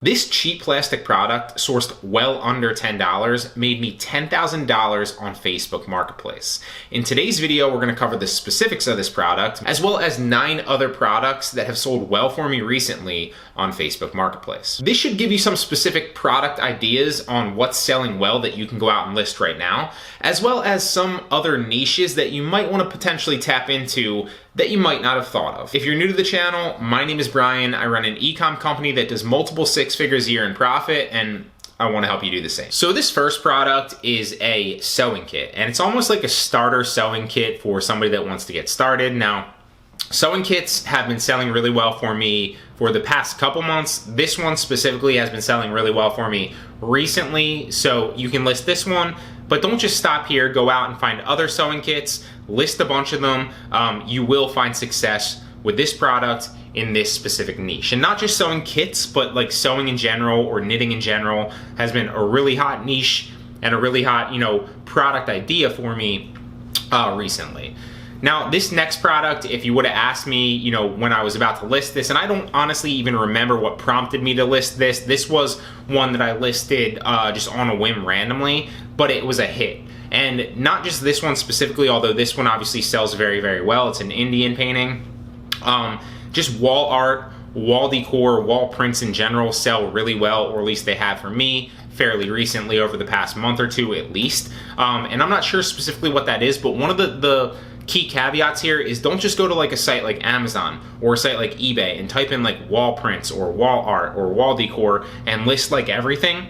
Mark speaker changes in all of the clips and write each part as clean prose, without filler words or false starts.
Speaker 1: This cheap plastic product, sourced well under $10, made me $10,000 on Facebook Marketplace. In today's video, we're going to cover the specifics of this product, as well as 9 other products that have sold well for me recently on Facebook Marketplace. This should give you some specific product ideas on what's selling well that you can go out and list right now, as well as some other niches that you might want to potentially tap into that you might not have thought of. If you're new to the channel, my name is Bryan. I run an e-com company that does multiple 6 figures a year in profit, and I want to help you do the same. So this first product is a sewing kit, and it's almost like a starter sewing kit for somebody that wants to get started. Now, sewing kits have been selling really well for me for the past couple months. This one specifically has been selling really well for me recently, so you can list this one, but don't just stop here. Go out and find other sewing kits, list a bunch of them. You will find success with this product in this specific niche. And not just sewing kits, but like sewing in general or knitting in general has been a really hot niche and a really hot, product idea for me recently. Now, this next product, if you would have asked me, when I was about to list this, and I don't honestly even remember what prompted me to list this. This was one that I listed just on a whim randomly, but it was a hit. And not just this one specifically, although this one obviously sells very, very well. It's an Indian painting. Just wall art, wall decor, wall prints in general sell really well, or at least they have for me fairly recently over the past month or two at least. And I'm not sure specifically what that is, but one of the key caveats here is don't just go to like a site like Amazon or a site like eBay and type in like wall prints or wall art or wall decor and list like everything.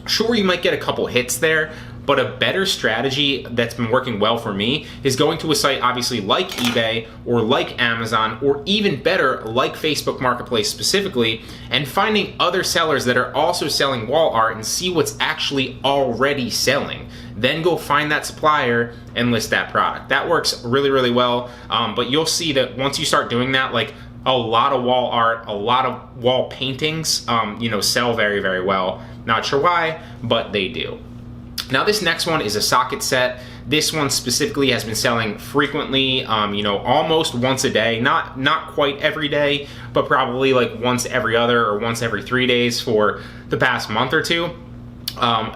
Speaker 1: Sure, you might get a couple hits there, but a better strategy that's been working well for me is going to a site obviously like eBay or like Amazon, or even better, like Facebook Marketplace specifically, and finding other sellers that are also selling wall art and see what's actually already selling. Then go find that supplier and list that product. That works really, really well, but you'll see that once you start doing that, like a lot of wall art, a lot of wall paintings, sell very, very well. Not sure why, but they do. Now this next one is a socket set. This one specifically has been selling frequently, almost once a day. Not quite every day, but probably like once every other or once every 3 days for the past month or two.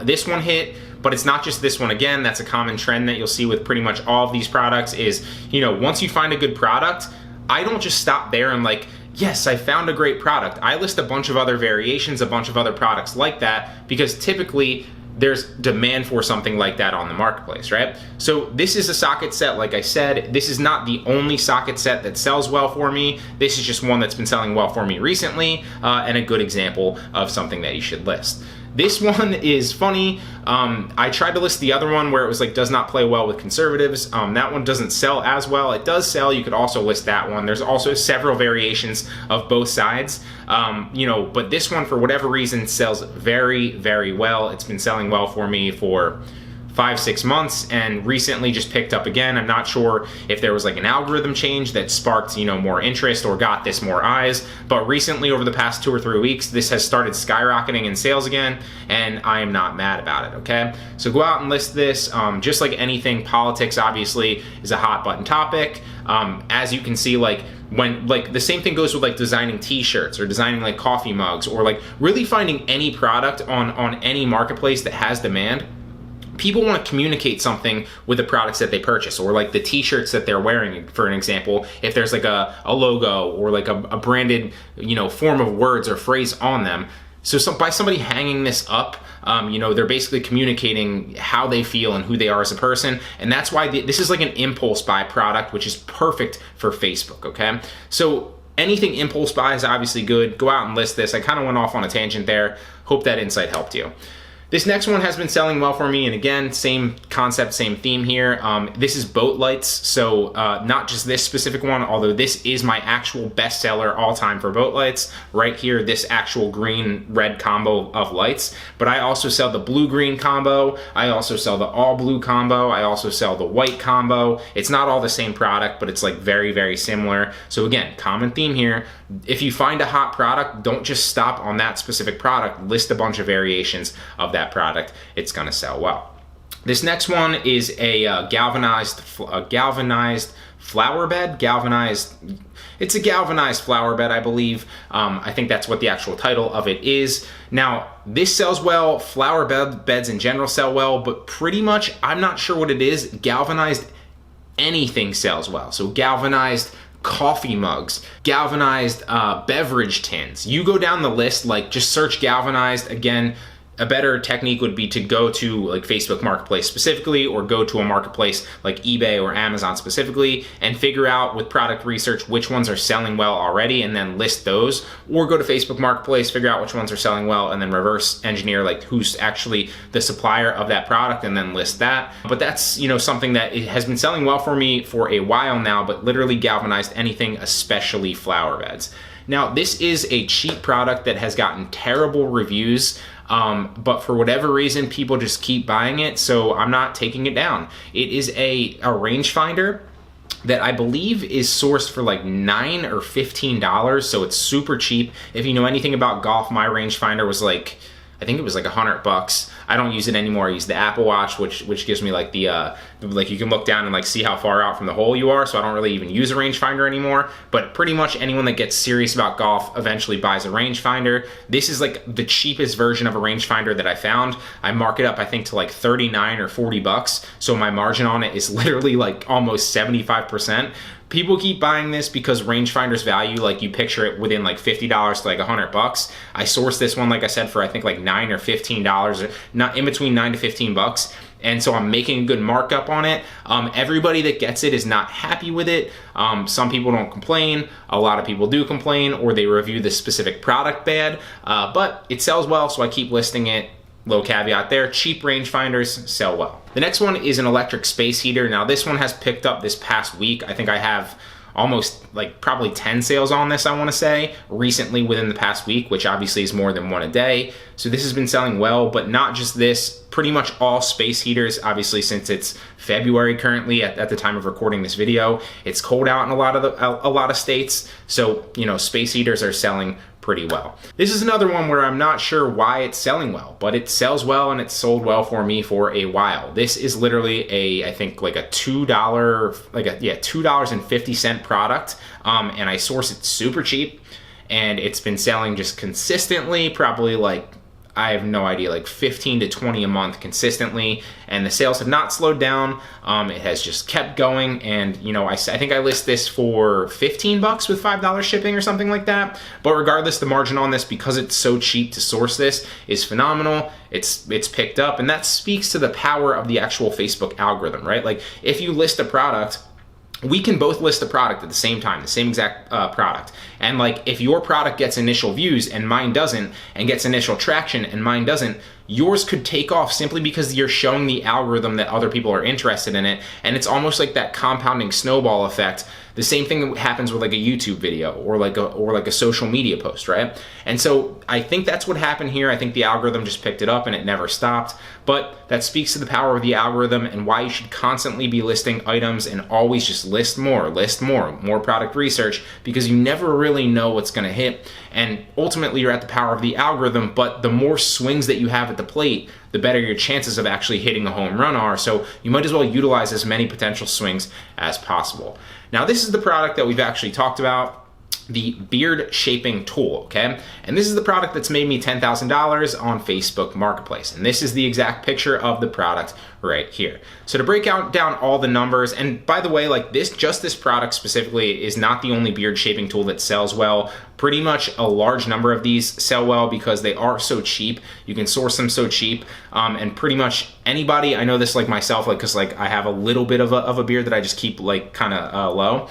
Speaker 1: This one hit, but it's not just this one. Again, that's a common trend that you'll see with pretty much all of these products is, once you find a good product, I don't just stop there and like, yes, I found a great product. I list a bunch of other variations, a bunch of other products like that, because typically there's demand for something like that on the marketplace, right? So this is a socket set, like I said. This is not the only socket set that sells well for me. This is just one that's been selling well for me recently, and a good example of something that you should list. This one is funny. I tried to list the other one where it was like does not play well with conservatives. That one doesn't sell as well. It does sell. You could also list that one. There's also several variations of both sides. But this one, for whatever reason, sells very, very well. It's been selling well for me for 5-6 months, and recently just picked up again. I'm not sure if there was like an algorithm change that sparked more interest or got this more eyes, but recently over the past 2 or 3 weeks this has started skyrocketing in sales again, and I am not mad about it. Okay, so go out and list this. Just like anything, politics obviously is a hot button topic. As you can see, when the same thing goes with like designing t-shirts or designing like coffee mugs, or like really finding any product on any marketplace that has demand. People want to communicate something with the products that they purchase, or like the t-shirts that they're wearing, for an example. If there's like a logo or like a branded, form of words or phrase on them. So by somebody hanging this up, they're basically communicating how they feel and who they are as a person. And that's why this is like an impulse buy product, which is perfect for Facebook, okay? So anything impulse buy is obviously good. Go out and list this. I kind of went off on a tangent there. Hope that insight helped you. This next one has been selling well for me, and again, same concept, same theme here. This is boat lights, so not just this specific one, although this is my actual bestseller all time for boat lights. Right here, this actual green-red combo of lights. But I also sell the blue-green combo. I also sell the all-blue combo. I also sell the white combo. It's not all the same product, but it's like very, very similar. So again, common theme here. If you find a hot product, don't just stop on that specific product. List a bunch of variations of that product. It's gonna sell well. This next one is a galvanized flower bed. It's a galvanized flower bed, I believe. I think that's what the actual title of it is. Now, this sells well. Flower beds in general sell well, but pretty much, I'm not sure what it is. Galvanized anything sells well. So galvanized coffee mugs, galvanized beverage tins. You go down the list, like just search galvanized. Again, a better technique would be to go to like Facebook Marketplace specifically, or go to a marketplace like eBay or Amazon specifically, and figure out with product research which ones are selling well already, and then list those. Or go to Facebook Marketplace, figure out which ones are selling well, and then reverse engineer like who's actually the supplier of that product, and then list that. But that's, you know, something that it has been selling well for me for a while now, but literally galvanized anything, especially flower beds. Now, this is a cheap product that has gotten terrible reviews. But for whatever reason, people just keep buying it, so I'm not taking it down. It is a rangefinder that I believe is sourced for like $9 or $15, so it's super cheap. If you know anything about golf, my rangefinder was like, I think it was like $100. I don't use it anymore. I use the Apple Watch, which gives me like the like you can look down and like see how far out from the hole you are. So I don't really even use a rangefinder anymore. But pretty much anyone that gets serious about golf eventually buys a rangefinder. This is like the cheapest version of a rangefinder that I found. I mark it up, I think, to like 39 or 40 bucks. So my margin on it is literally like almost 75%. People keep buying this because rangefinder's value, like you picture it within like $50 to like $100. I sourced this one, like I said, for I think like $9 or $15, or not in between $9 to 15 bucks. And so I'm making a good markup on it. Everybody that gets it is not happy with it. Some people don't complain. A lot of people do complain, or they review the specific product bad, but it sells well, so I keep listing it. Low caveat there, cheap rangefinders sell well. The next one is an electric space heater. Now this one has picked up this past week. I think I have almost like probably 10 sales on this, I wanna say, recently within the past week, which obviously is more than one a day. So this has been selling well, but not just this, pretty much all space heaters, obviously since it's February currently at the time of recording this video. It's cold out in a lot of states, so you know, space heaters are selling pretty well. This is another one where I'm not sure why it's selling well, but it sells well and it's sold well for me for a while. This is literally I think like a $2.50 product, and I source it super cheap, and it's been selling just consistently, probably like, I have no idea, like 15 to 20 a month consistently, and the sales have not slowed down. It has just kept going, and you know, I think I list this for 15 bucks with $5 shipping or something like that. But regardless, the margin on this, because it's so cheap to source this, is phenomenal. It's picked up, and that speaks to the power of the actual Facebook algorithm, right? Like if you list a product, we can both list the product at the same time, the same exact product. And like if your product gets initial views and mine doesn't, and gets initial traction and mine doesn't, yours could take off simply because you're showing the algorithm that other people are interested in it. And it's almost like that compounding snowball effect. The same thing happens with like a YouTube video or like a social media post, right? And so I think that's what happened here. I think the algorithm just picked it up and it never stopped. But that speaks to the power of the algorithm and why you should constantly be listing items and always just list more product research, because you never really know what's gonna hit. And ultimately you're at the power of the algorithm, but the more swings that you have at the plate, the better your chances of actually hitting a home run are. So you might as well utilize as many potential swings as possible. Now this is the product that we've actually talked about, the beard shaping tool, okay? And this is the product that's made me $10,000 on Facebook Marketplace. And this is the exact picture of the product right here. So to break down all the numbers, and by the way, like this product specifically is not the only beard shaping tool that sells well. Pretty much a large number of these sell well because they are so cheap. You can source them so cheap, and pretty much anybody, I know this like myself, like cause like I have a little bit of a beard that I just keep like kind of low.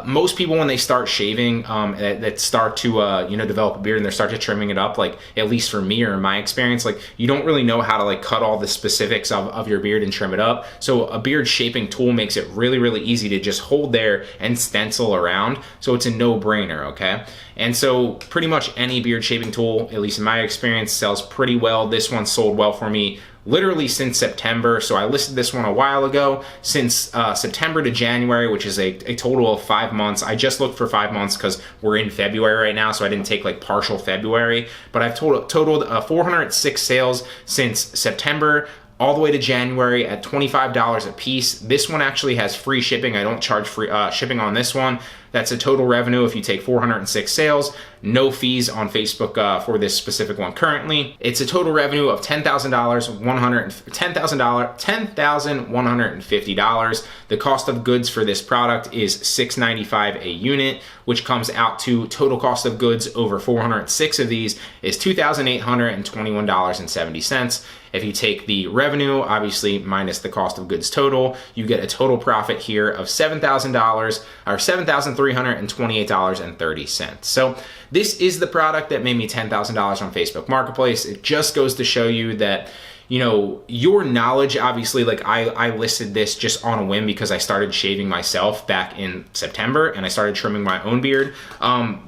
Speaker 1: Most people, when they start shaving, that start to develop a beard and they start to trimming it up, like at least for me or in my experience, like you don't really know how to like cut all the specifics of your beard and trim it up. So a beard shaping tool makes it really, really easy to just hold there and stencil around. So it's a no-brainer, okay? And so pretty much any beard shaping tool, at least in my experience, sells pretty well. This one sold well for me literally since September. So I listed this one a while ago. Since September to January, which is a total of 5 months. I just looked for 5 months because we're in February right now, so I didn't take like partial February. But I've totaled 406 sales since September all the way to January at $25 a piece. This one actually has free shipping. I don't charge free shipping on this one. That's a total revenue if you take 406 sales, no fees on Facebook for this specific one currently. It's a total revenue of $10,150. The cost of goods for this product is $695 a unit, which comes out to total cost of goods over 406 of these is $2,821.70. If you take the revenue, obviously minus the cost of goods total, you get a total profit here of $7,000 or $7,328.30. So this is the product that made me $10,000 on Facebook Marketplace. It just goes to show you that, you know, your knowledge, obviously, like I listed this just on a whim because I started shaving myself back in September and I started trimming my own beard.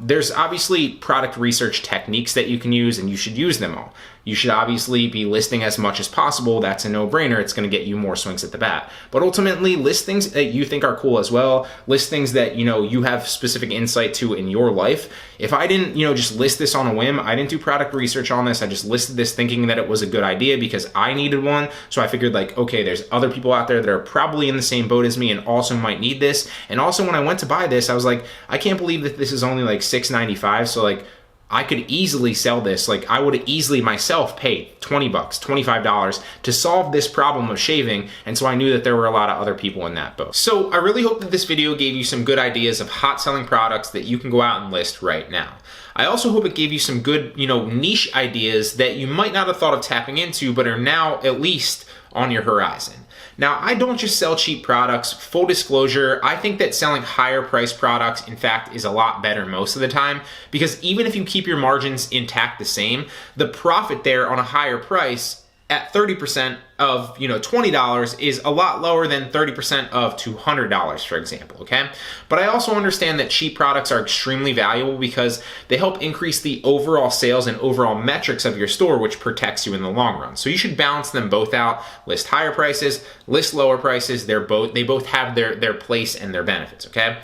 Speaker 1: There's obviously product research techniques that you can use, and you should use them all. You should obviously be listing as much as possible. That's a no-brainer. It's going to get you more swings at the bat. But ultimately, list things that you think are cool as well. List things that, you know, you have specific insight to in your life. If I didn't, you know, just list this on a whim, I didn't do product research on this. I just listed this thinking that it was a good idea because I needed one. So I figured like, okay, there's other people out there that are probably in the same boat as me and also might need this. And also when I went to buy this, I was like, I can't believe that this is only like $6.95. So like, I could easily sell this. Like I would easily myself pay $20, $25 to solve this problem of shaving. And so I knew that there were a lot of other people in that boat. So I really hope that this video gave you some good ideas of hot selling products that you can go out and list right now. I also hope it gave you some good, you know, niche ideas that you might not have thought of tapping into, but are now at least on your horizon. Now, I don't just sell cheap products. Full disclosure, I think that selling higher priced products, in fact, is a lot better most of the time, because even if you keep your margins intact the same, the profit there on a higher price at 30% of, you know, $20 is a lot lower than 30% of $200, for example, okay? But I also understand that cheap products are extremely valuable because they help increase the overall sales and overall metrics of your store, which protects you in the long run. So you should balance them both out. List higher prices, list lower prices. They both have their place and their benefits, okay?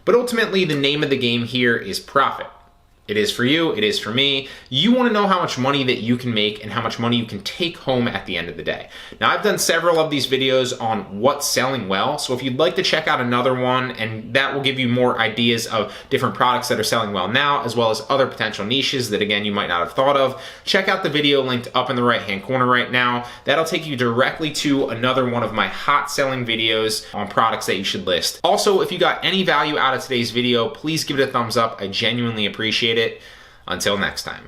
Speaker 1: But ultimately, the name of the game here is profit. It is for you, it is for me. You want to know how much money that you can make and how much money you can take home at the end of the day. Now, I've done several of these videos on what's selling well, so if you'd like to check out another one, and that will give you more ideas of different products that are selling well now, as well as other potential niches that, again, you might not have thought of, check out the video linked up in the right-hand corner right now. That'll take you directly to another one of my hot selling videos on products that you should list. Also, if you got any value out of today's video, please give it a thumbs up. I genuinely appreciate it. Until next time.